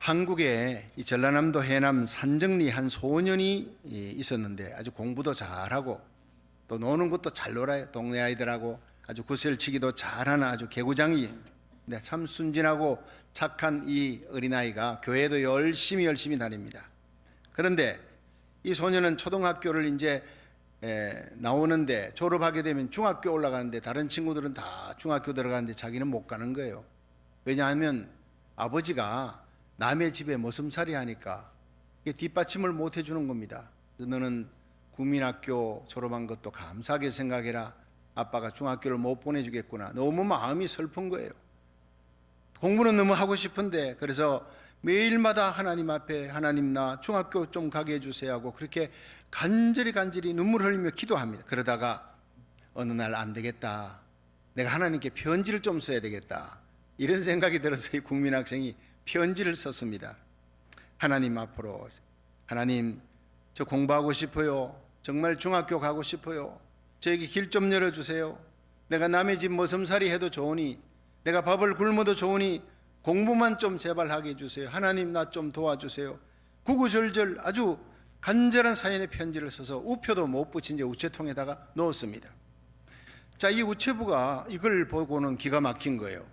한국에 이 전라남도 해남 산정리 한 소년이 있었는데 아주 공부도 잘하고 또 노는 것도 잘 놀아요. 동네 아이들하고 아주 구슬치기도 잘하는 아주 개구장이, 참 순진하고 착한 이 어린아이가 교회도 열심히 다닙니다. 그런데 이 소년은 초등학교를 이제 나오는데 졸업하게 되면 중학교 올라가는데 다른 친구들은 다 중학교 들어가는데 자기는 못 가는 거예요. 왜냐하면 아버지가 남의 집에 머슴살이 하니까 뒷받침을 못 해주는 겁니다. 너는 국민학교 졸업한 것도 감사하게 생각해라. 아빠가 중학교를 못 보내주겠구나. 너무 마음이 슬픈 거예요. 공부는 너무 하고 싶은데, 그래서 매일마다 하나님 앞에 하나님 나 중학교 좀 가게 해주세요 하고 그렇게 간절히 눈물 흘리며 기도합니다. 그러다가 어느 날 안 되겠다, 내가 하나님께 편지를 좀 써야 되겠다, 이런 생각이 들어서 이 국민학생이 편지를 썼습니다. 하나님 앞으로, 하나님 저 공부하고 싶어요. 정말 중학교 가고 싶어요. 저에게 길 좀 열어주세요. 내가 남의 집 머슴살이 해도 좋으니, 내가 밥을 굶어도 좋으니 공부만 좀 제발 하게 해주세요. 하나님 나 좀 도와주세요. 구구절절 아주 간절한 사연의 편지를 써서 우표도 못 붙인 채 우체통에다가 넣었습니다. 자, 이 우체부가 이걸 보고는 기가 막힌 거예요.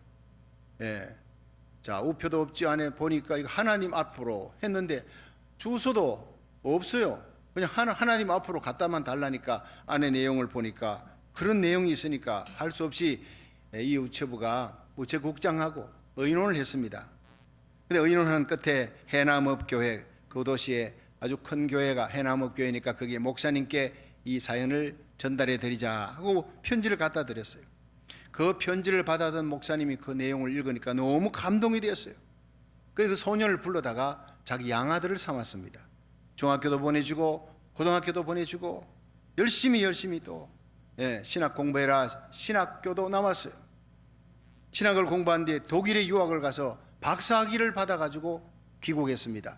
자, 우표도 없지, 안에 보니까 이거 하나님 앞으로 했는데 주소도 없어요. 그냥 하나님 앞으로 갖다만 달라니까 안에 내용을 보니까 그런 내용이 있으니까 할 수 없이 이 우체부가 우체국장하고 의논을 했습니다. 근데 의논하는 끝에 해남읍교회, 그 도시에 아주 큰 교회가 해남읍교회니까 거기에 목사님께 이 사연을 전달해 드리자 하고 편지를 갖다 드렸어요. 그 편지를 받아든 목사님이 그 내용을 읽으니까 너무 감동이 되었어요. 그래서 그 소년을 불러다가 자기 양아들을 삼았습니다. 중학교도 보내주고 고등학교도 보내주고 열심히 또 신학 공부해라. 신학교도 남았어요. 신학을 공부한 뒤에 독일에 유학을 가서 박사학위를 받아가지고 귀국했습니다.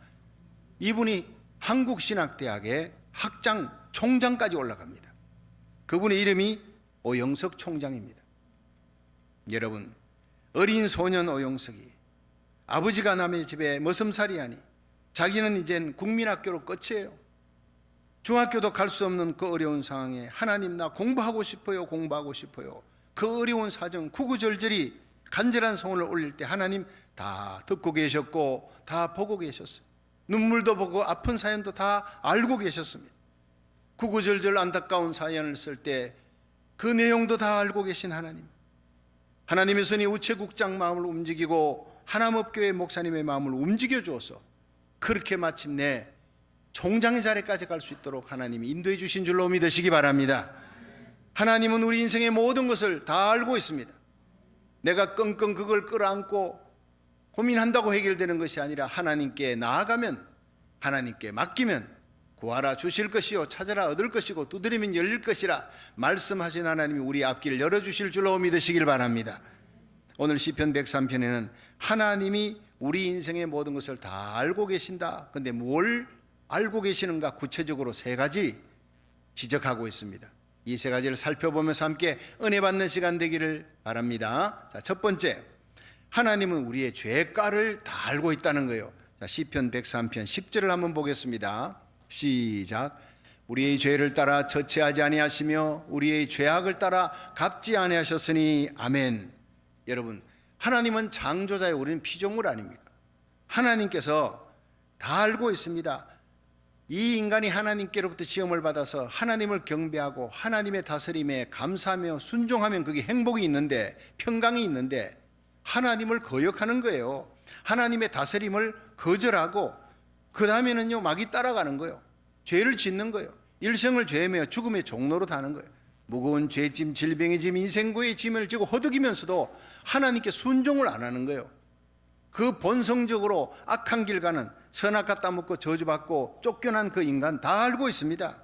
이분이 한국신학대학의 학장 총장까지 올라갑니다. 그분의 이름이 오영석 총장입니다. 여러분, 어린 소년 오영석이 아버지가 남의 집에 머슴살이 하니 자기는 이젠 국민학교로 끝이에요. 중학교도 갈 수 없는 그 어려운 상황에 하나님 나 공부하고 싶어요. 그 어려운 사정 구구절절히 간절한 소원을 올릴 때 하나님 다 듣고 계셨고 다 보고 계셨어요. 눈물도 보고 아픈 사연도 다 알고 계셨습니다. 구구절절 안타까운 사연을 쓸 때 그 내용도 다 알고 계신 하나님, 하나님의 손이 우체국장 마음을 움직이고 하남읍교회 목사님의 마음을 움직여 주어서 그렇게 마침내 총장의 자리까지 갈 수 있도록 하나님이 인도해 주신 줄로 믿으시기 바랍니다. 하나님은 우리 인생의 모든 것을 다 알고 있습니다. 내가 끙끙 그걸 끌어안고 고민한다고 해결되는 것이 아니라 하나님께 나아가면, 하나님께 맡기면 구하라 주실 것이요 찾아라 얻을 것이고 두드리면 열릴 것이라 말씀하신 하나님이 우리 앞길을 열어주실 줄로 믿으시길 바랍니다. 오늘 시편 103편에는 하나님이 우리 인생의 모든 것을 다 알고 계신다. 그런데 뭘 알고 계시는가 구체적으로 세 가지 지적하고 있습니다. 이 세 가지를 살펴보면서 함께 은혜 받는 시간 되기를 바랍니다. 자, 첫 번째, 하나님은 우리의 죄가를 다 알고 있다는 거예요. 자, 시편 103편 10절을 한번 보겠습니다. 시작. 우리의 죄를 따라 저치하지 아니하시며 우리의 죄악을 따라 갚지 아니하셨으니 아멘. 여러분, 하나님은 창조자의, 우리는 피조물 아닙니까? 하나님께서 다 알고 있습니다. 이 인간이 하나님께로부터 지음을 받아서 하나님을 경배하고 하나님의 다스림에 감사하며 순종하면 그게 행복이 있는데, 평강이 있는데 하나님을 거역하는 거예요. 하나님의 다스림을 거절하고 그 다음에는요 막이 따라가는 거예요. 죄를 짓는 거예요. 일생을 죄며 죽음의 종로로 가는 거예요. 무거운 죄짐, 질병의 짐, 인생고의 짐을 지고 허덕이면서도 하나님께 순종을 안 하는 거예요. 그 본성적으로 악한 길 가는, 선악 따먹고 저주받고 쫓겨난 그 인간 다 알고 있습니다.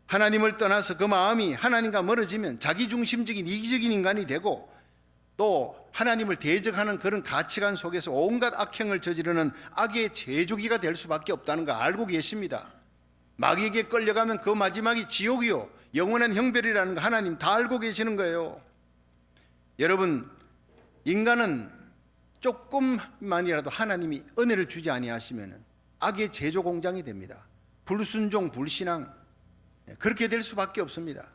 하나님을 떠나서 그 마음이 하나님과 멀어지면 자기중심적인 이기적인 인간이 되고 또 하나님을 대적하는 그런 가치관 속에서 온갖 악행을 저지르는 악의 제조기가 될 수밖에 없다는 거 알고 계십니다. 마귀에게 끌려가면 그 마지막이 지옥이요 영원한 형벌이라는 거 하나님 다 알고 계시는 거예요. 여러분, 인간은 조금만이라도 하나님이 은혜를 주지 아니하시면 악의 제조 공장이 됩니다. 불순종, 불신앙, 그렇게 될 수밖에 없습니다.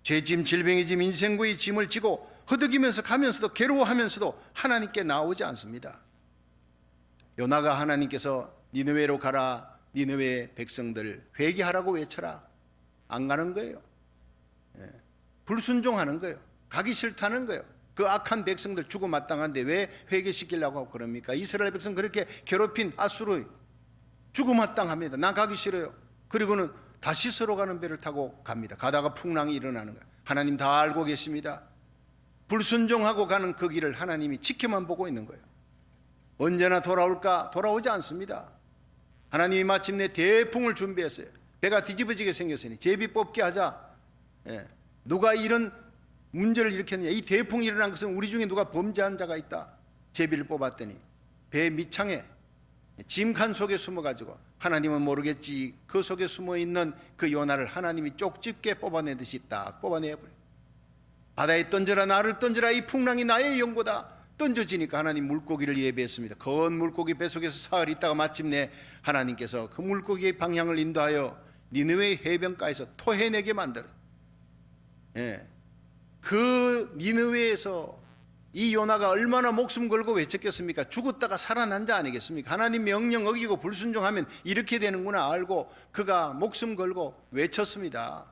죄짐, 질병의 짐, 인생고의 짐을 지고 허덕이면서 가면서도 괴로워하면서도 하나님께 나오지 않습니다. 요나가 하나님께서 니느웨로 가라, 니느웨 백성들 회개하라고 외쳐라, 안 가는 거예요. 불순종하는 거예요. 가기 싫다는 거예요. 그 악한 백성들 죽어 마땅한데 왜 회개시키려고 하고 그럽니까? 이스라엘 백성 그렇게 괴롭힌 아수르 죽어 마땅합니다. 난 가기 싫어요. 그리고는 다시 서로 가는 배를 타고 갑니다. 가다가 풍랑이 일어나는 거예요. 하나님 다 알고 계십니다. 불순종하고 가는 그 길을 하나님이 지켜만 보고 있는 거예요. 언제나 돌아올까? 돌아오지 않습니다. 하나님이 마침내 대풍을 준비했어요. 배가 뒤집어지게 생겼으니 제비 뽑게 하자. 누가 이런 문제를 일으켰느냐? 이 대풍이 일어난 것은 우리 중에 누가 범죄한 자가 있다. 제비를 뽑았더니 배 밑창에 짐칸 속에 숨어가지고, 하나님은 모르겠지, 그 속에 숨어있는 그 요나를 하나님이 쪽집게 뽑아내듯이 딱 뽑아내버려요. 바다에 던져라, 나를 던져라, 이 풍랑이 나의 연고다. 던져지니까 하나님 물고기를 예비했습니다. 건 물고기 뱃속에서 사흘 있다가 마침내 하나님께서 그 물고기의 방향을 인도하여 니느웨 해변가에서 토해내게 만들어요. 그 니느웨에서 이 요나가 얼마나 목숨 걸고 외쳤겠습니까? 죽었다가 살아난 자 아니겠습니까? 하나님 명령 어기고 불순종하면 이렇게 되는구나 알고 그가 목숨 걸고 외쳤습니다.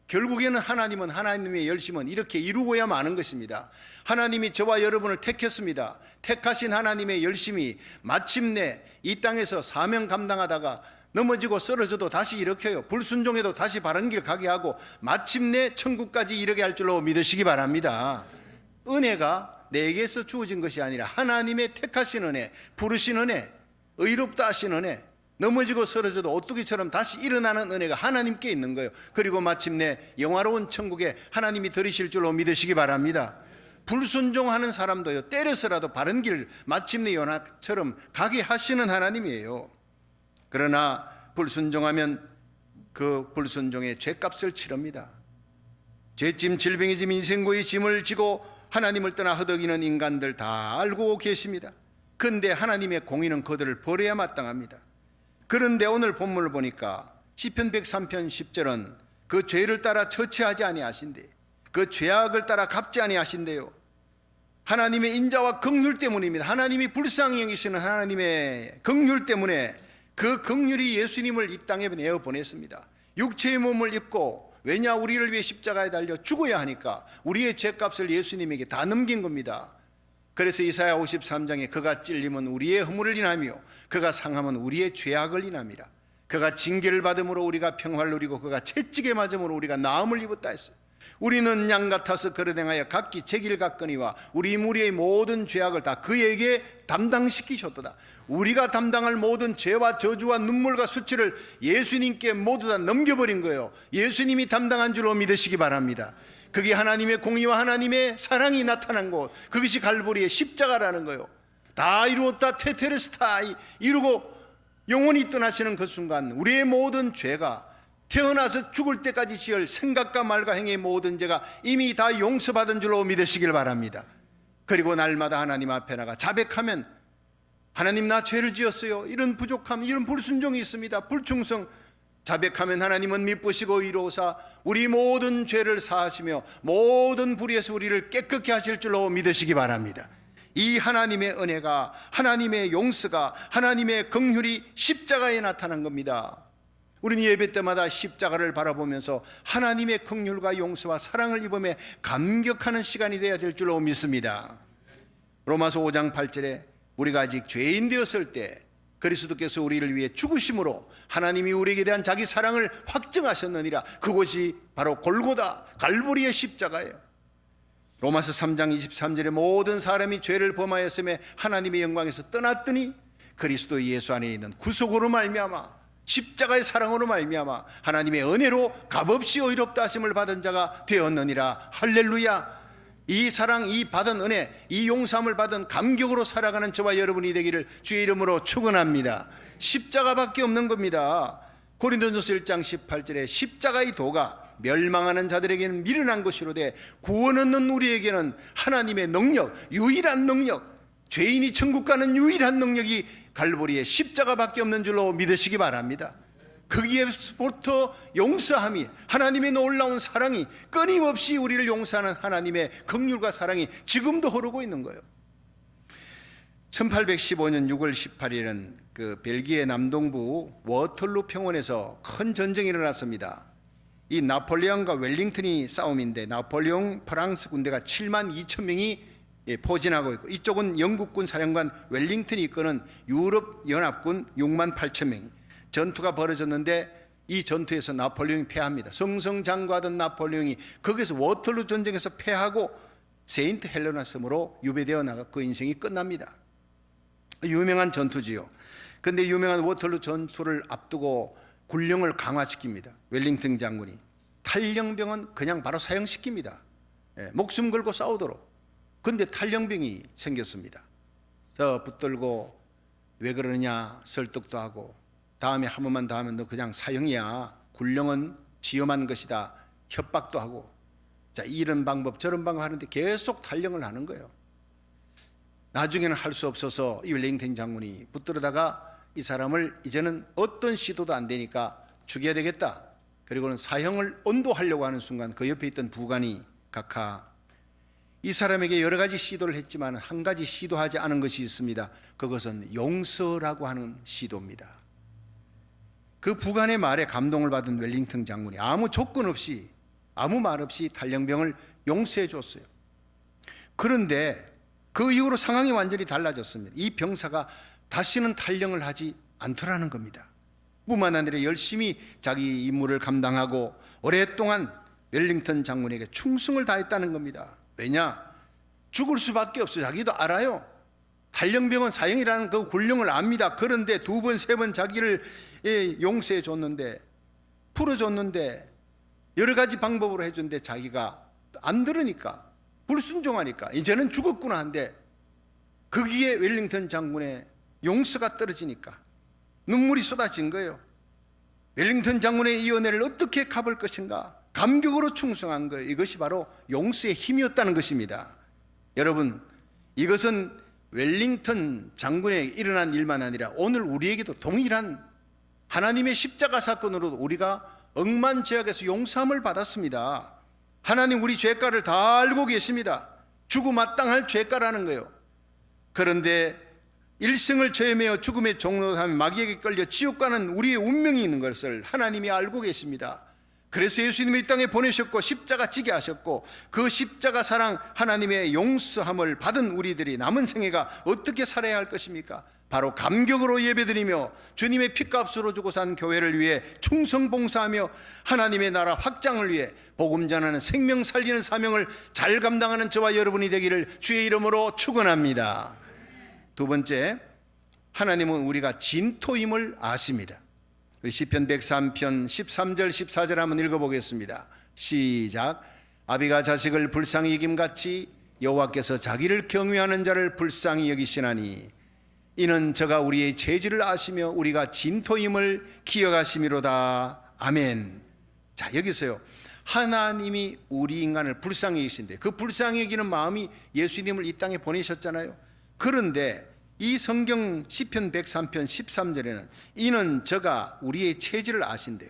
결국에는 하나님의 열심은 이렇게 이루고야 마는 것입니다. 하나님이 저와 여러분을 택했습니다. 택하신 하나님의 열심이 마침내 이 땅에서 사명 감당하다가 넘어지고 쓰러져도 다시 일으켜요. 불순종해도 다시 바른 길 가게 하고 마침내 천국까지 이르게 할 줄로 믿으시기 바랍니다. 은혜가 내게서 주어진 것이 아니라 하나님의 택하신 은혜, 부르신 은혜, 의롭다 하신 은혜, 넘어지고 쓰러져도 오뚜기처럼 다시 일어나는 은혜가 하나님께 있는 거예요. 그리고 마침내 영화로운 천국에 하나님이 들이실 줄로 믿으시기 바랍니다. 불순종하는 사람도요, 때려서라도 바른 길 마침내 요나처럼 가게 하시는 하나님이에요. 그러나 불순종하면 그 불순종의 죄값을 치릅니다. 죄짐, 질병의 짐, 인생고의 짐을 지고 하나님을 떠나 허덕이는 인간들 다 알고 계십니다. 그런데 하나님의 공의는 그들을 벌해야 마땅합니다. 그런데 오늘 본문을 보니까 시편 103편 10절은 그 죄를 따라 처치하지 아니하신대, 그 죄악을 따라 갚지 아니하신대요. 하나님의 인자와 긍휼 때문입니다. 하나님이 불쌍히 여기시는 하나님의 긍휼 때문에 그 긍휼이 예수님을 이 땅에 내어 보냈습니다. 육체의 몸을 입고, 왜냐 우리를 위해 십자가에 달려 죽어야 하니까 우리의 죄값을 예수님에게 다 넘긴 겁니다. 그래서 이사야 53장에 그가 찔림은 우리의 허물을 인하며 그가 상함은 우리의 죄악을 인함이라. 그가 징계를 받음으로 우리가 평화를 누리고 그가 채찍에 맞음으로 우리가 나음을 입었다 했어요. 우리는 양 같아서 거르댕하여 각기 제 길 갔거니와 우리 무리의 모든 죄악을 다 그에게 담당시키셨도다. 우리가 담당할 모든 죄와 저주와 눈물과 수치를 예수님께 모두 다 넘겨버린 거예요. 예수님이 담당한 줄로 믿으시기 바랍니다. 그게 하나님의 공의와 하나님의 사랑이 나타난 곳, 그것이 갈보리의 십자가라는 거예요. 다 이루었다 테테레스타 이루고 영원히 떠나시는 그 순간 우리의 모든 죄가, 태어나서 죽을 때까지 지을 생각과 말과 행의 모든 죄가 이미 다 용서받은 줄로 믿으시길 바랍니다. 그리고 날마다 하나님 앞에 나가 자백하면, 하나님 나 죄를 지었어요, 이런 부족함, 이런 불순종이 있습니다, 불충성, 자백하면 하나님은 미쁘시고 의로우사 우리 모든 죄를 사하시며 모든 불의에서 우리를 깨끗게 하실 줄로 믿으시기 바랍니다. 이 하나님의 은혜가, 하나님의 용서가, 하나님의 긍휼이 십자가에 나타난 겁니다. 우리는 예배 때마다 십자가를 바라보면서 하나님의 긍휼과 용서와 사랑을 입음에 감격하는 시간이 되어야 될 줄로 믿습니다. 로마서 5장 8절에 우리가 아직 죄인 되었을 때 그리스도께서 우리를 위해 죽으심으로 하나님이 우리에게 대한 자기 사랑을 확증하셨느니라. 그곳이 바로 골고다 갈보리의 십자가예요. 로마서 3장 23절에 모든 사람이 죄를 범하였음에 하나님의 영광에서 떠났더니 그리스도 예수 안에 있는 구속으로 말미암아, 십자가의 사랑으로 말미암아 하나님의 은혜로 값없이 의롭다 하심을 받은 자가 되었느니라. 할렐루야. 이 사랑, 이 받은 은혜, 이 용서함을 받은 감격으로 살아가는 저와 여러분이 되기를 주의 이름으로 축원합니다. 십자가밖에 없는 겁니다. 고린도전서 1장 18절에 십자가의 도가 멸망하는 자들에게는 미련한 것이로되 구원 얻는 우리에게는 하나님의 능력, 유일한 능력, 죄인이 천국 가는 유일한 능력이 갈보리의 십자가밖에 없는 줄로 믿으시기 바랍니다. 거기에부터 용서함이, 하나님의 놀라운 사랑이, 끊임없이 우리를 용서하는 하나님의 긍휼과 사랑이 지금도 흐르고 있는 거예요. 1815년 6월 18일은 그 벨기에 남동부 워털루 평원에서 큰 전쟁이 일어났습니다. 이 나폴레옹과 웰링턴이 싸움인데, 나폴레옹 프랑스 군대가 7만 2천 명이 포진하고 있고, 이쪽은 영국군 사령관 웰링턴이 이끄는 유럽 연합군 6만 8천 명이 전투가 벌어졌는데, 이 전투에서 나폴레옹이 패합니다. 승승장구하던 나폴레옹이 거기서 워털루 전쟁에서 패하고 세인트 헬레나 섬으로 유배되어 나가 그 인생이 끝납니다. 유명한 전투지요. 그런데 유명한 워털루 전투를 앞두고 군령을 강화시킵니다. 웰링턴 장군이 탈영병은 그냥 바로 사형시킵니다. 목숨 걸고 싸우도록. 그런데 탈영병이 생겼습니다. 저 붙들고 왜 그러느냐 설득도 하고, 다음에 한 번만 더 하면 너 그냥 사형이야, 군령은 지엄한 것이다, 협박도 하고, 자, 이런 방법 저런 방법 하는데 계속 탈영을 하는 거예요. 나중에는 할 수 없어서 이 웰링턴 장군이 붙들어다가 이 사람을 이제는 어떤 시도도 안 되니까 죽여야 되겠다. 그리고는 사형을 언도하려고 하는 순간 그 옆에 있던 부관이 각하, 이 사람에게 여러 가지 시도를 했지만 한 가지 시도하지 않은 것이 있습니다. 그것은 용서라고 하는 시도입니다. 그 부관의 말에 감동을 받은 웰링턴 장군이 아무 조건 없이, 아무 말 없이 탈영병을 용서해 줬어요. 그런데 그 이후로 상황이 완전히 달라졌습니다. 이 병사가 다시는 탈영을 하지 않더라는 겁니다. 뿐만 아니라 열심히 자기 임무를 감당하고 오랫동안 웰링턴 장군에게 충성을 다했다는 겁니다. 왜냐? 죽을 수밖에 없어요. 자기도 알아요. 탈영병은 사형이라는 그 군령을 압니다. 그런데 두 번, 세 번 자기를 용서해 줬는데, 풀어줬는데, 여러 가지 방법으로 해줬는데 자기가 안 들으니까, 불순종하니까 이제는 죽었구나 한데, 거기에 웰링턴 장군의 용서가 떨어지니까 눈물이 쏟아진 거예요. 웰링턴 장군의 이 은혜를 어떻게 갚을 것인가, 감격으로 충성한 거예요. 이것이 바로 용서의 힘이었다는 것입니다. 여러분, 이것은 웰링턴 장군에 일어난 일만 아니라 오늘 우리에게도 동일한 하나님의 십자가 사건으로 우리가 억만죄악에서 용서함을 받았습니다. 하나님 우리 죄가를 다 알고 계십니다. 죽음 마땅할 죄가라는 거예요. 그런데 일생을 죄에 매어 죽음의 종로하며 마귀에게 끌려 지옥 가는 우리의 운명이 있는 것을 하나님이 알고 계십니다. 그래서 예수님을 이 땅에 보내셨고 십자가 지게 하셨고, 그 십자가 사랑 하나님의 용서함을 받은 우리들이 남은 생애가 어떻게 살아야 할 것입니까? 바로 감격으로 예배드리며 주님의 피값으로 주고 산 교회를 위해 충성봉사하며 하나님의 나라 확장을 위해 복음 전하는 생명 살리는 사명을 잘 감당하는 저와 여러분이 되기를 주의 이름으로 축원합니다. 두 번째, 하나님은 우리가 진토임을 아십니다. 우리 시편 103편 13절 14절 한번 읽어보겠습니다. 시작. 아비가 자식을 불쌍히 여김같이 여호와께서 자기를 경외하는 자를 불쌍히 여기시나니 이는 저가 우리의 죄질을 아시며 우리가 진토임을 기억하심이로다. 아멘. 자, 여기서요, 하나님이 우리 인간을 불쌍히 여기신데, 그 불쌍히 여기는 마음이 예수님을 이 땅에 보내셨잖아요. 그런데 이 성경 시편 103편 13절에는 이는 저가 우리의 체질을 아신대요.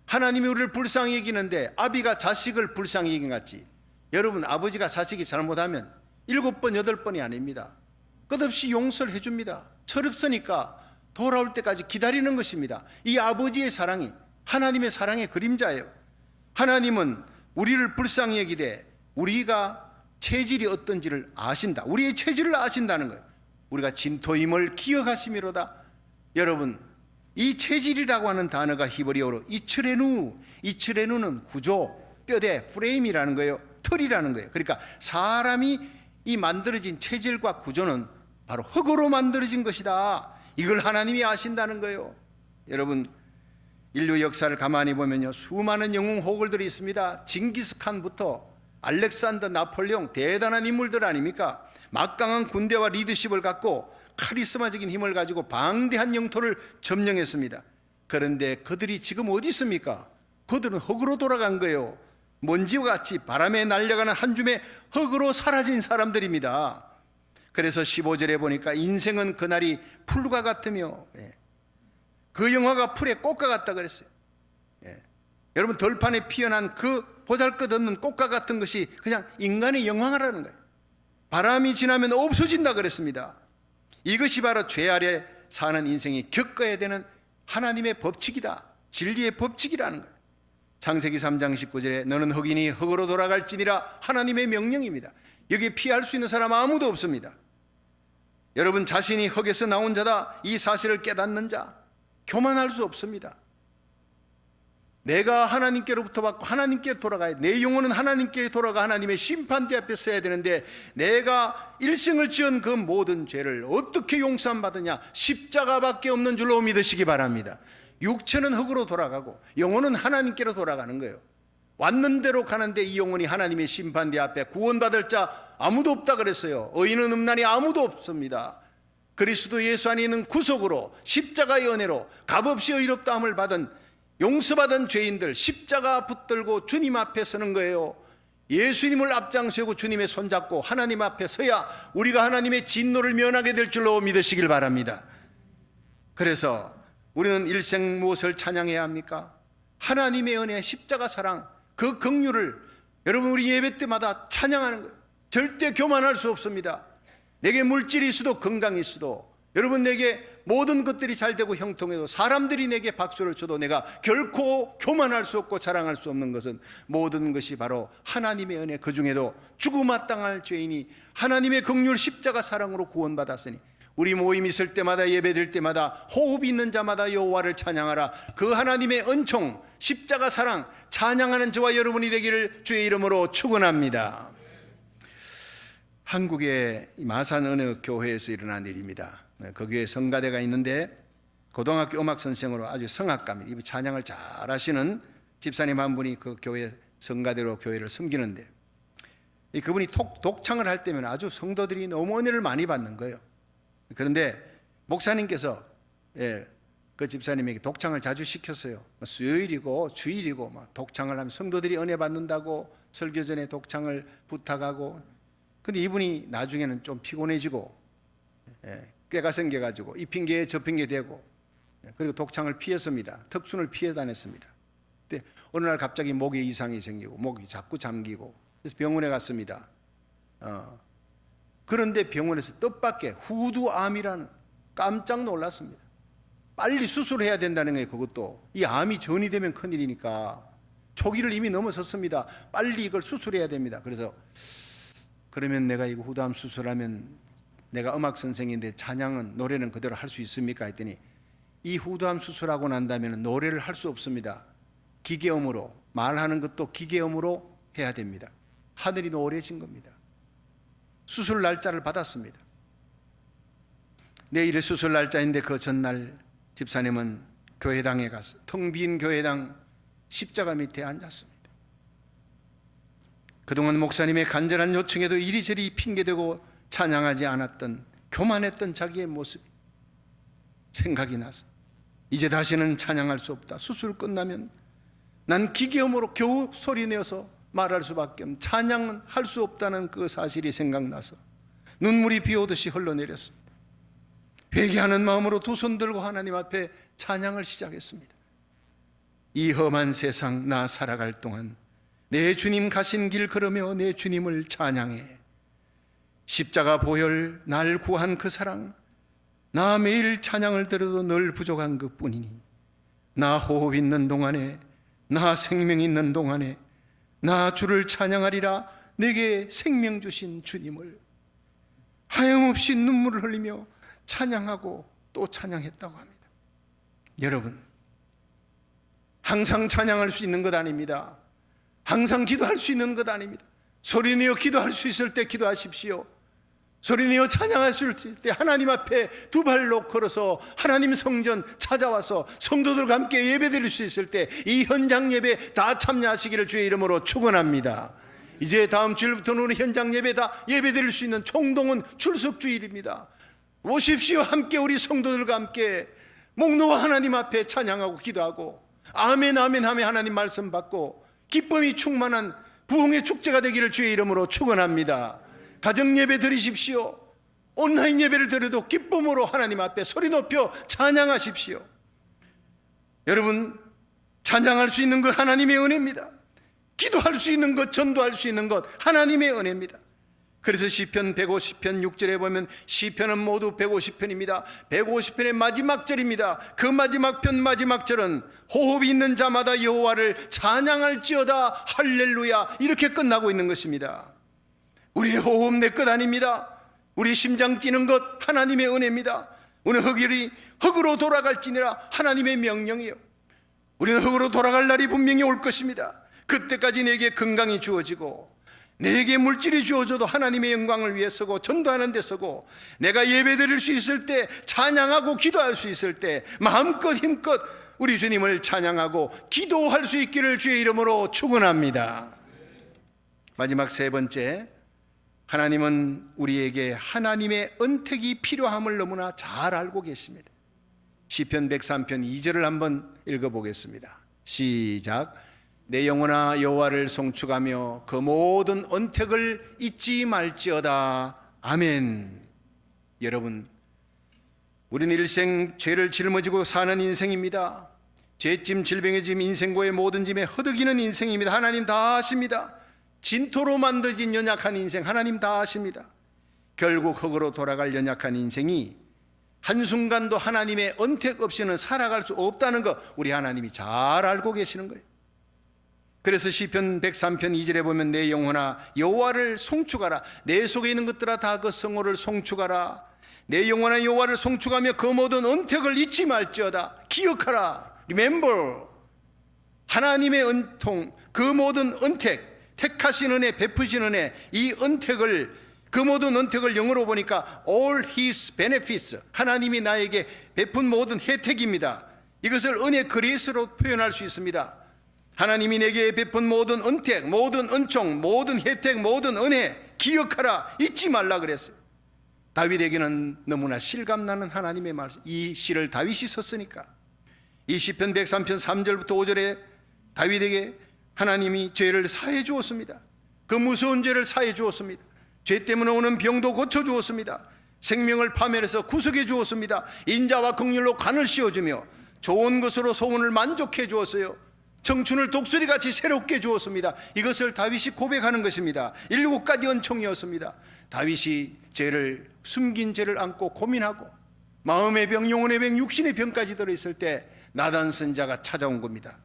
하나님이 우리를 불쌍히 여기는데 아비가 자식을 불쌍히 여긴 같이, 여러분, 아버지가 자식이 잘못하면 7번 8번이 아닙니다. 끝없이 용서를 해줍니다. 철없으니까 돌아올 때까지 기다리는 것입니다. 이 아버지의 사랑이 하나님의 사랑의 그림자예요. 하나님은 우리를 불쌍히 여기되 우리가 체질이 어떤지를 아신다. 우리의 체질을 아신다는 거예요. 우리가 진토임을 기억하심이로다. 여러분, 이 체질이라고 하는 단어가 히브리어로 이츠레누는 구조, 뼈대, 프레임이라는 거예요. 틀이라는 거예요. 그러니까 사람이 이 만들어진 체질과 구조는 바로 흙으로 만들어진 것이다. 이걸 하나님이 아신다는 거예요. 여러분, 인류 역사를 가만히 보면요, 수많은 영웅 호글들이 있습니다. 징기스칸부터 알렉산더, 나폴레옹, 대단한 인물들 아닙니까? 막강한 군대와 리더십을 갖고 카리스마적인 힘을 가지고 방대한 영토를 점령했습니다. 그런데 그들이 지금 어디 있습니까? 그들은 흙으로 돌아간 거예요. 먼지와 같이 바람에 날려가는 한 줌의 흙으로 사라진 사람들입니다. 그래서 15절에 보니까 인생은 그날이 풀과 같으며, 그 영화가 풀의 꽃과 같다 그랬어요. 여러분, 들판에 피어난 그 보잘것없는 꽃과 같은 것이 그냥 인간의 영광이라는 거예요. 바람이 지나면 없어진다 그랬습니다. 이것이 바로 죄 아래 사는 인생이 겪어야 되는 하나님의 법칙이다, 진리의 법칙이라는 거예요. 창세기 3장 19절에 너는 흙이니 흙으로 돌아갈지니라 하나님의 명령입니다. 여기에 피할 수 있는 사람 아무도 없습니다. 여러분, 자신이 흙에서 나온 자다, 이 사실을 깨닫는 자, 교만할 수 없습니다. 내가 하나님께로부터 받고 하나님께 돌아가야 돼. 내 영혼은 하나님께 돌아가 하나님의 심판대 앞에 서야 되는데, 내가 일생을 지은 그 모든 죄를 어떻게 용서받느냐? 십자가밖에 없는 줄로 믿으시기 바랍니다. 육체는 흙으로 돌아가고 영혼은 하나님께로 돌아가는 거예요. 왔는 대로 가는데 이 영혼이 하나님의 심판대 앞에 구원받을 자 아무도 없다 그랬어요. 의인은 없나니 아무도 없습니다. 그리스도 예수 안에 있는 구속으로, 십자가의 은혜로 값없이 의롭다함을 받은, 용서받은 죄인들 십자가 붙들고 주님 앞에 서는 거예요. 예수님을 앞장세우고 주님의 손잡고 하나님 앞에 서야 우리가 하나님의 진노를 면하게 될 줄로 믿으시길 바랍니다. 그래서 우리는 일생 무엇을 찬양해야 합니까? 하나님의 은혜, 십자가 사랑, 그 긍휼을 여러분 우리 예배 때마다 찬양하는 거예요. 절대 교만할 수 없습니다. 내게 물질이 있어도 건강이 있어도, 여러분 내게 모든 것들이 잘 되고 형통해도, 사람들이 내게 박수를 쳐도 내가 결코 교만할 수 없고 자랑할 수 없는 것은 모든 것이 바로 하나님의 은혜, 그 중에도 죽음 마땅할 죄인이 하나님의 긍휼 십자가 사랑으로 구원받았으니, 우리 모임 있을 때마다, 예배될 때마다 호흡이 있는 자마다 여호와를 찬양하라. 그 하나님의 은총, 십자가 사랑 찬양하는 저와 여러분이 되기를 주의 이름으로 축원합니다. 한국의 마산 어느 교회에서 일어난 일입니다. 거기에 성가대가 있는데 고등학교 음악 선생으로 아주 성악가입니다. 이 찬양을 잘 하시는 집사님 한 분이 그 교회 성가대로 교회를 섬기는데, 그분이 독창을 할 때면 아주 성도들이 너무 은혜를 많이 받는 거예요. 그런데 목사님께서 그 집사님에게 독창을 자주 시켰어요. 수요일이고 주일이고 막 독창을 하면 성도들이 은혜 받는다고 설교 전에 독창을 부탁하고. 근데 이분이 나중에는 좀 피곤해지고 꾀가 생겨가지고 이 핑계에 저 핑계 대고, 그리고 독창을 피했습니다. 특순을 피해 다녔습니다. 근데 어느 날 갑자기 목에 이상이 생기고 목이 자꾸 잠기고, 그래서 병원에 갔습니다. 그런데 병원에서 뜻밖의 후두암이라는, 깜짝 놀랐습니다. 빨리 수술해야 된다는 거예요. 그것도 이 암이 전이 되면 큰일이니까 초기를 이미 넘어섰습니다. 빨리 이걸 수술해야 됩니다. 그래서 그러면 내가 이거 후두암 수술하면 내가 음악 선생인데 찬양은, 노래는 그대로 할 수 있습니까? 했더니 이 후두암 수술하고 난다면 노래를 할 수 없습니다. 기계음으로, 말하는 것도 기계음으로 해야 됩니다. 하늘이 노래진 겁니다. 수술 날짜를 받았습니다. 내일이 수술 날짜인데 그 전날 집사님은 교회당에 가서 텅 빈 교회당 십자가 밑에 앉았습니다. 그동안 목사님의 간절한 요청에도 이리저리 핑계대고 찬양하지 않았던, 교만했던 자기의 모습이 생각이 나서 이제 다시는 찬양할 수 없다. 수술 끝나면 난 기계음으로 겨우 소리내어서 말할 수밖에 없는, 찬양은 할 수 없다는 그 사실이 생각나서 눈물이 비오듯이 흘러내렸습니다. 회개하는 마음으로 두 손 들고 하나님 앞에 찬양을 시작했습니다. 이 험한 세상 나 살아갈 동안 내 주님 가신 길 걸으며 내 주님을 찬양해. 십자가 보혈 날 구한 그 사랑, 나 매일 찬양을 들어도 늘 부족한 것뿐이니, 나 호흡 있는 동안에, 나 생명 있는 동안에 나 주를 찬양하리라. 내게 생명 주신 주님을 하염없이 눈물을 흘리며 찬양하고 또 찬양했다고 합니다. 여러분, 항상 찬양할 수 있는 것 아닙니다. 항상 기도할 수 있는 것 아닙니다. 소리내어 기도할 수 있을 때 기도하십시오. 소리내어 찬양하실 때 하나님 앞에 두 발로 걸어서 하나님 성전 찾아와서 성도들과 함께 예배드릴 수 있을 때 이 현장 예배 다 참여하시기를 주의 이름으로 축원합니다. 이제 다음 주일부터는 우리 현장 예배 다 예배드릴 수 있는 총동원 출석 주일입니다. 오십시오. 함께 우리 성도들과 함께 목 놓아 하나님 앞에 찬양하고 기도하고 아멘 아멘 하며 하나님 말씀 받고 기쁨이 충만한 부흥의 축제가 되기를 주의 이름으로 축원합니다. 가정 예배 드리십시오. 온라인 예배를 드려도 기쁨으로 하나님 앞에 소리 높여 찬양하십시오. 여러분, 찬양할 수 있는 것 하나님의 은혜입니다. 기도할 수 있는 것, 전도할 수 있는 것 하나님의 은혜입니다. 그래서 시편 150편 6절에 보면 시편은 모두 150편입니다. 150편의 마지막 절입니다. 그 마지막 편 마지막 절은 호흡이 있는 자마다 여호와를 찬양할지어다 할렐루야 이렇게 끝나고 있는 것입니다. 우리의 호흡 내 것 아닙니다. 우리 심장 뛰는 것 하나님의 은혜입니다. 우리는 흙으로 돌아갈지니라 하나님의 명령이에요. 우리는 흙으로 돌아갈 날이 분명히 올 것입니다. 그때까지 내게 건강이 주어지고 내게 물질이 주어져도 하나님의 영광을 위해 쓰고 전도하는 데 쓰고 내가 예배 드릴 수 있을 때 찬양하고 기도할 수 있을 때 마음껏 힘껏 우리 주님을 찬양하고 기도할 수 있기를 주의 이름으로 축원합니다. 마지막 세 번째, 하나님은 우리에게 하나님의 은택이 필요함을 너무나 잘 알고 계십니다. 시편 103편 2절을 한번 읽어보겠습니다. 시작. 내 영혼아 여호와를 송축하며 그 모든 언택을 잊지 말지어다. 아멘. 여러분, 우리는 일생 죄를 짊어지고 사는 인생입니다. 죄짐, 질병의 짐, 인생고의 모든 짐에 허덕이는 인생입니다. 하나님 다 아십니다. 진토로 만들어진 연약한 인생 하나님 다 아십니다. 결국 흙으로 돌아갈 연약한 인생이 한순간도 하나님의 언택 없이는 살아갈 수 없다는 것 우리 하나님이 잘 알고 계시는 거예요. 그래서 시편 103편 2절에 보면 내 영혼아 여호와를 송축하라. 내 속에 있는 것들아 다 그 성호를 송축하라. 내 영혼아 여호와를 송축하며 그 모든 언택을 잊지 말지어다. 기억하라. Remember. 하나님의 은통, 그 모든 언택, 택하신 은혜, 베푸신 은혜, 이 언택을, 그 모든 언택을 영어로 보니까 all his benefits, 하나님이 나에게 베푼 모든 혜택입니다. 이것을 은혜 그레이스로 표현할 수 있습니다. 하나님이 내게 베푼 모든 은택, 모든 은총, 모든 혜택, 모든 은혜 기억하라, 잊지 말라 그랬어요. 다윗에게는 너무나 실감나는 하나님의 말씀, 이 시를 다윗이 썼으니까. 이 시편 103편 3절부터 5절에 다윗에게 하나님이 죄를 사해 주었습니다. 그 무서운 죄를 사해 주었습니다. 죄 때문에 오는 병도 고쳐 주었습니다. 생명을 파멸해서 구속해 주었습니다. 인자와 긍휼로 간을 씌워주며 좋은 것으로 소원을 만족해 주었어요. 청춘을 독수리같이 새롭게 주었습니다. 이것을 다윗이 고백하는 것입니다. 7가지 은총이었습니다. 다윗이 죄를, 숨긴 죄를 안고 고민하고 마음의 병, 영혼의 병, 육신의 병까지 들어있을 때 나단 선지자가 찾아온 겁니다.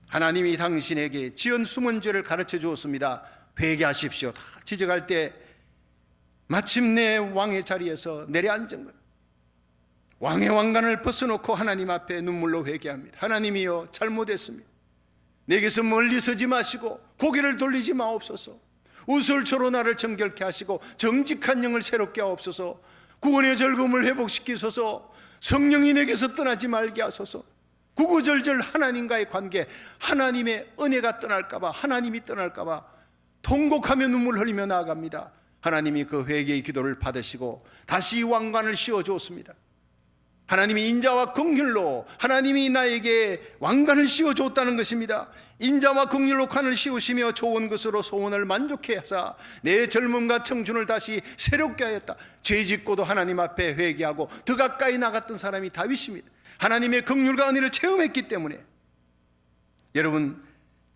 하나님이 당신에게 지은 숨은 죄를 가르쳐 주었습니다. 회개하십시오. 다 지적할 때 마침내 왕의 자리에서 내려앉은 거예요. 왕의 왕관을 벗어놓고 하나님 앞에 눈물로 회개합니다. 하나님이여 잘못했습니다. 내게서 멀리 서지 마시고 고개를 돌리지 마옵소서. 우슬초로 나를 정결케 하시고 정직한 영을 새롭게 하옵소서. 구원의 즐거움을 회복시키소서. 성령이 내게서 떠나지 말게 하소서. 구구절절 하나님과의 관계, 하나님의 은혜가 떠날까봐, 하나님이 떠날까봐 통곡하며 눈물 흘리며 나아갑니다. 하나님이 그 회개의 기도를 받으시고 다시 왕관을 씌워주었습니다. 하나님이 인자와 긍휼로 하나님이 나에게 왕관을 씌워줬다는 것입니다. 인자와 긍휼로 관을 씌우시며 좋은 것으로 소원을 만족해 하사 내 젊음과 청춘을 다시 새롭게 하였다. 죄짓고도 하나님 앞에 회개하고 더 가까이 나갔던 사람이 다윗입니다. 하나님의 긍휼과 은혜를 체험했기 때문에. 여러분,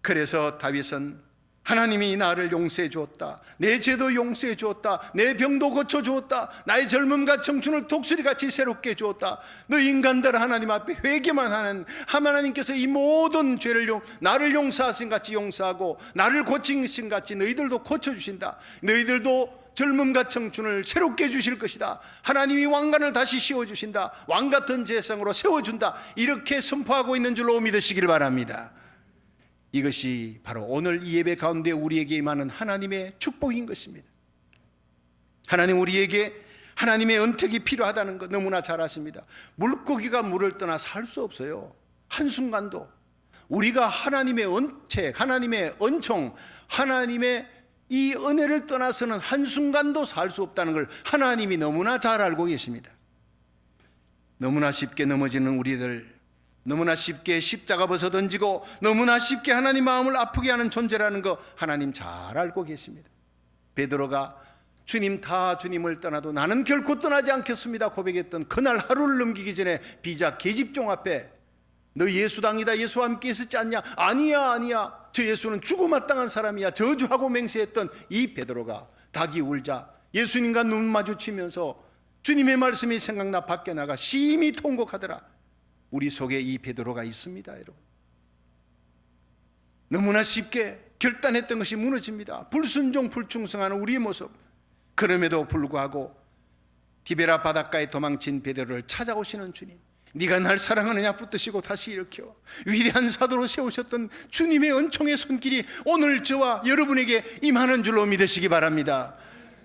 그래서 다윗은 하나님이 나를 용서해 주었다. 내 죄도 용서해 주었다. 내 병도 고쳐 주었다. 나의 젊음과 청춘을 독수리같이 새롭게 주었다. 너 인간들 하나님 앞에 회개만 하는 하나님께서 이 모든 죄를 나를 용서하신 같이 용서하고 나를 고치신 같이 너희들도 고쳐주신다. 너희들도 젊음과 청춘을 새롭게 해주실 것이다. 하나님이 왕관을 다시 씌워주신다. 왕같은 제상으로 세워준다. 이렇게 선포하고 있는 줄로 믿으시길 바랍니다. 이것이 바로 오늘 이 예배 가운데 우리에게 임하는 하나님의 축복인 것입니다. 하나님 우리에게 하나님의 은택이 필요하다는 것 너무나 잘 아십니다. 물고기가 물을 떠나 살 수 없어요. 한순간도. 우리가 하나님의 은택, 하나님의 은총, 하나님의 이 은혜를 떠나서는 한순간도 살 수 없다는 걸 하나님이 너무나 잘 알고 계십니다. 너무나 쉽게 넘어지는 우리들, 너무나 쉽게 십자가 벗어 던지고 너무나 쉽게 하나님 마음을 아프게 하는 존재라는 거 하나님 잘 알고 계십니다. 베드로가 주님 다 주님을 떠나도 나는 결코 떠나지 않겠습니다 고백했던 그날 하루를 넘기기 전에 비자 계집종 앞에 너 예수당이다, 예수와 함께 있었지 않냐? 아니야 저 예수는 죽음 마땅한 사람이야 저주하고 맹세했던 이 베드로가 닭이 울자 예수님과 눈 마주치면서 주님의 말씀이 생각나 밖에 나가 심히 통곡하더라. 우리 속에 이 베드로가 있습니다. 여러분, 너무나 쉽게 결단했던 것이 무너집니다. 불순종 불충성하는 우리의 모습. 그럼에도 불구하고 디베라 바닷가에 도망친 베드로를 찾아오시는 주님, 네가 날 사랑하느냐 붙드시고 다시 일으켜 위대한 사도로 세우셨던 주님의 은총의 손길이 오늘 저와 여러분에게 임하는 줄로 믿으시기 바랍니다.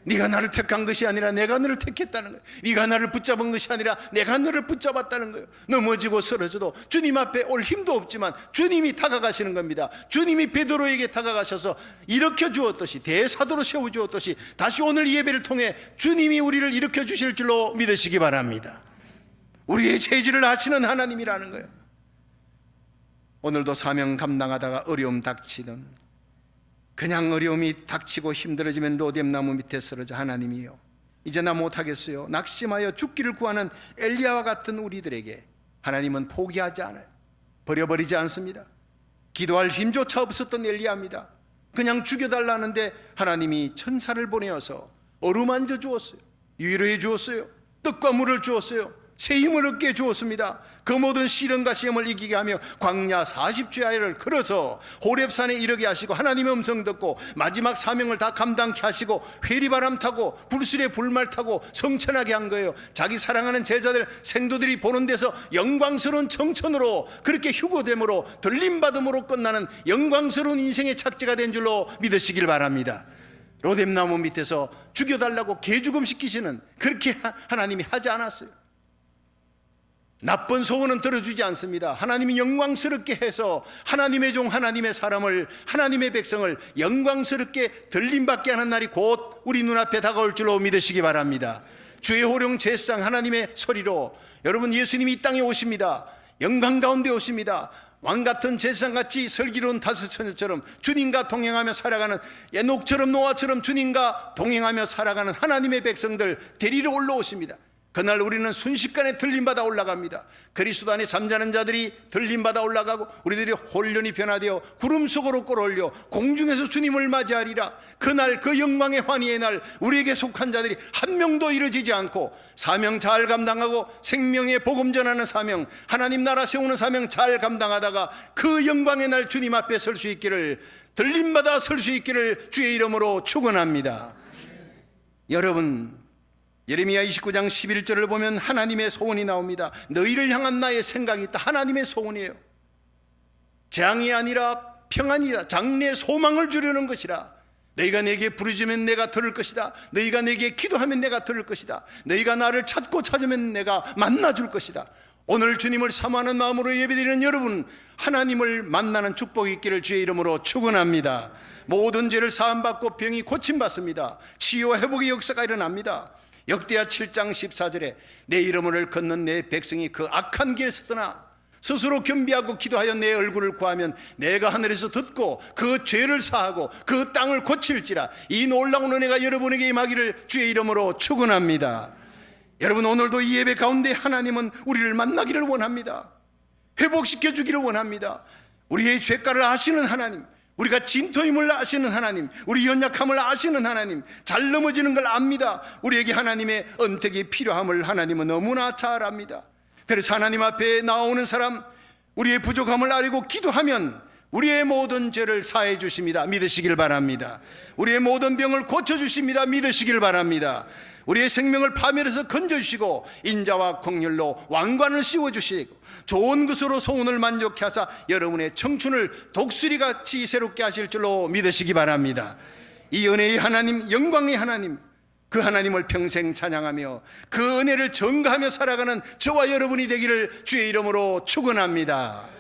네가 나를 택한 것이 아니라 내가 너를 택했다는 거예요. 네가 나를 붙잡은 것이 아니라 내가 너를 붙잡았다는 거예요. 넘어지고 쓰러져도 주님 앞에 올 힘도 없지만 주님이 다가가시는 겁니다. 주님이 베드로에게 다가가셔서 일으켜 주었듯이, 대사도로 세워 주었듯이 다시 오늘 예배를 통해 주님이 우리를 일으켜 주실 줄로 믿으시기 바랍니다. 우리의 죄질을 아시는 하나님이라는 거예요. 오늘도 사명 감당하다가 어려움 닥치는, 그냥 어려움이 닥치고 힘들어지면 로뎀나무 밑에 쓰러져 하나님이요 이제 나 못하겠어요 낙심하여 죽기를 구하는 엘리야와 같은 우리들에게 하나님은 포기하지 않아요. 버려버리지 않습니다. 기도할 힘조차 없었던 엘리야입니다. 그냥 죽여달라는데 하나님이 천사를 보내어서 어루만져 주었어요. 위로해 주었어요. 떡과 물을 주었어요. 새 힘을 얻게 주었습니다. 그 모든 시련과 시험을 이기게 하며 광야 40주야를 걸어서 호렙산에 이르게 하시고 하나님의 음성 듣고 마지막 사명을 다 감당케 하시고 회리바람 타고 불술에 불말 타고 성천하게 한 거예요. 자기 사랑하는 제자들 생도들이 보는 데서 영광스러운 청천으로, 그렇게 휴거됨으로 들림받음으로 끝나는 영광스러운 인생의 착지가 된 줄로 믿으시길 바랍니다. 로뎀나무 밑에서 죽여달라고 개죽음 시키시는, 그렇게 하나님이 하지 않았어요. 나쁜 소원은 들어주지 않습니다. 하나님이 영광스럽게 해서 하나님의 종, 하나님의 사람을, 하나님의 백성을 영광스럽게 들림받게 하는 날이 곧 우리 눈앞에 다가올 줄로 믿으시기 바랍니다. 주의 호령 제상 하나님의 소리로 여러분, 예수님이 이 땅에 오십니다. 영광 가운데 오십니다. 왕같은 제사장같이 슬기로운 다섯 처녀처럼 주님과 동행하며 살아가는, 에녹처럼 노아처럼 주님과 동행하며 살아가는 하나님의 백성들 데리러 올라오십니다. 그날 우리는 순식간에 들림받아 올라갑니다. 그리스도 안에 잠자는 자들이 들림받아 올라가고 우리들이 혼련히 변화되어 구름 속으로 끌어올려 공중에서 주님을 맞이하리라. 그날, 그 영광의 환희의 날, 우리에게 속한 자들이 한 명도 이루어지지 않고 사명 잘 감당하고 생명의 복음 전하는 사명, 하나님 나라 세우는 사명 잘 감당하다가 그 영광의 날 주님 앞에 설 수 있기를, 들림받아 설 수 있기를 주의 이름으로 축원합니다. 여러분, 예레미야 29장 11절을 보면 하나님의 소원이 나옵니다. 너희를 향한 나의 생각이 있다. 하나님의 소원이에요. 재앙이 아니라 평안이다. 장래의 소망을 주려는 것이라. 너희가 내게 부르짖으면 내가 들을 것이다. 너희가 내게 기도하면 내가 들을 것이다. 너희가 나를 찾고 찾으면 내가 만나줄 것이다. 오늘 주님을 사모하는 마음으로 예배드리는 여러분, 하나님을 만나는 축복이 있기를 주의 이름으로 축원합니다. 모든 죄를 사함받고 병이 고침받습니다. 치유와 회복의 역사가 일어납니다. 역대하 7장 14절에 내 이름을 걷는 내 백성이 그 악한 길에서 떠나 스스로 겸비하고 기도하여 내 얼굴을 구하면 내가 하늘에서 듣고 그 죄를 사하고 그 땅을 고칠지라. 이 놀라운 은혜가 여러분에게 임하기를 주의 이름으로 축원합니다. 여러분, 오늘도 이 예배 가운데 하나님은 우리를 만나기를 원합니다. 회복시켜 주기를 원합니다. 우리의 죄가를 아시는 하나님, 우리가 진토임을 아시는 하나님, 우리 연약함을 아시는 하나님, 잘 넘어지는 걸 압니다. 우리에게 하나님의 언택이 필요함을 하나님은 너무나 잘 압니다. 그래서 하나님 앞에 나오는 사람, 우리의 부족함을 알고 기도하면 우리의 모든 죄를 사해 주십니다. 믿으시길 바랍니다. 우리의 모든 병을 고쳐주십니다. 믿으시길 바랍니다. 우리의 생명을 파멸해서 건져주시고 인자와 긍휼로 왕관을 씌워주시고 좋은 것으로 소원을 만족케 하사 여러분의 청춘을 독수리같이 새롭게 하실 줄로 믿으시기 바랍니다. 이 은혜의 하나님, 영광의 하나님, 그 하나님을 평생 찬양하며 그 은혜를 전가하며 살아가는 저와 여러분이 되기를 주의 이름으로 축원합니다.